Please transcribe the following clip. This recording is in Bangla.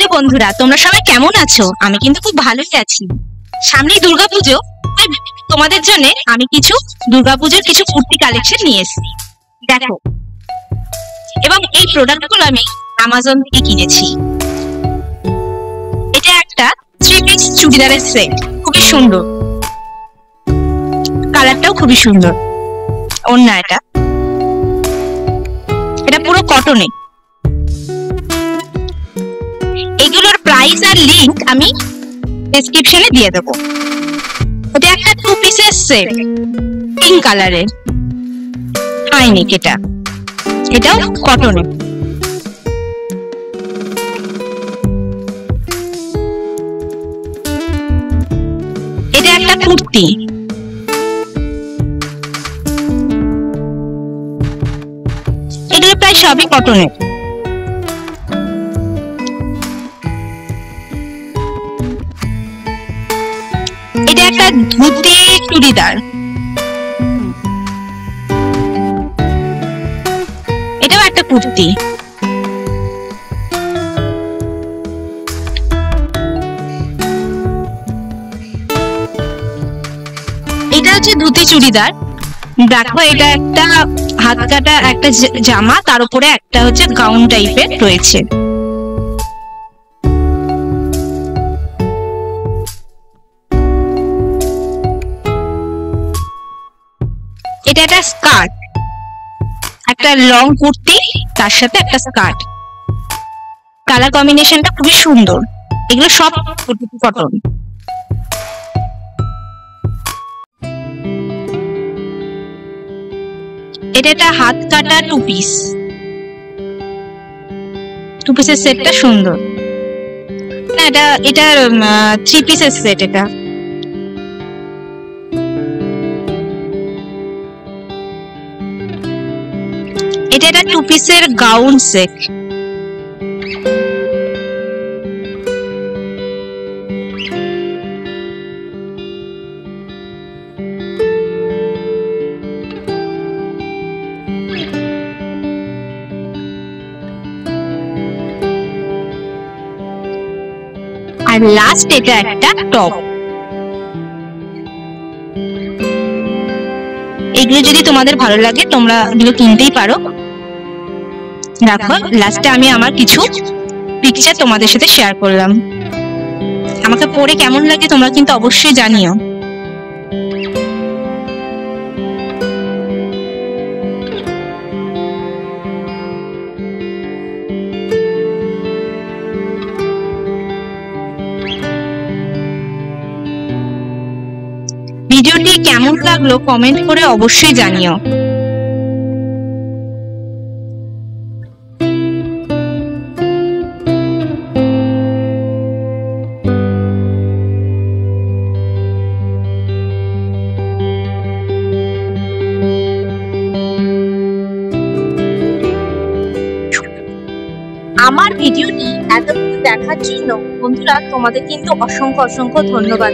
হ্যালো বন্ধুরা, তোমরা সবাই কেমন আছো? আমি কিন্তু খুব ভালোই আছি। সামনেই দুর্গাপুজো, তাই তোমাদের জন্য আমি কিছু দুর্গাপুজোর কিছু কুর্তি কালেকশন নিয়ে এসেছি, দেখো। এবং এই প্রোডাক্টগুলো আমি অ্যামাজন থেকে কিনেছি। এটা একটা 3 পিস চুড়িদারের সেট, খুবই সুন্দর, কালারটাও খুবই সুন্দর। ওড়না এটা পুরো কটনে। এগুলোর প্রাইস আর লিংক আমি ডেসক্রিপশনে দিয়ে দেবো। এটা একটা 2 পিসের সেট, পিঙ্ক কালারের, হাই নেক। এটাও কটনে। এটা একটা কুর্তি, এগুলো প্রায় সবই কটনের। এটা একটা ধুতি চুড়িদার, এটাও একটা কুর্তি। এটা হচ্ছে ধুতি চুড়িদার। দেখো, এটা একটা হাত কাটা একটা জামা, তার উপরে একটা হচ্ছে গাউন টাইপের রয়েছে। এটা একটা স্কার্ট, একটা লং কুর্তি, তার সাথে একটা স্কার্ট। কালার কম্বিনেশনটা খুবই সুন্দর। এগুলো সব কটন। এটা একটা হাত কাটা 2 পিস, 2 পিসের সেটটা সুন্দর। না, এটা 3 পিসের সেট। এটা একটা 2 পিসের গাউন সেট। আর লাস্ট এটা একটা টপ। এগুলো যদি তোমাদের ভালো লাগে তোমরা এগুলো কিনতেই পারো। দেখো, লাস্টে আমি আমার কিছু পিকচার তোমাদের সাথে শেয়ার করলাম। আমাকে পরে কেমন লাগে তোমরা কিন্তু অবশ্যই জানিও। ভিডিওটি কেমন লাগলো কমেন্ট করে অবশ্যই জানিও। আমার ভিডিওটি এতটুকু দেখার জন্য বন্ধুরা তোমাদের কিন্তু অসংখ্য অসংখ্য ধন্যবাদ।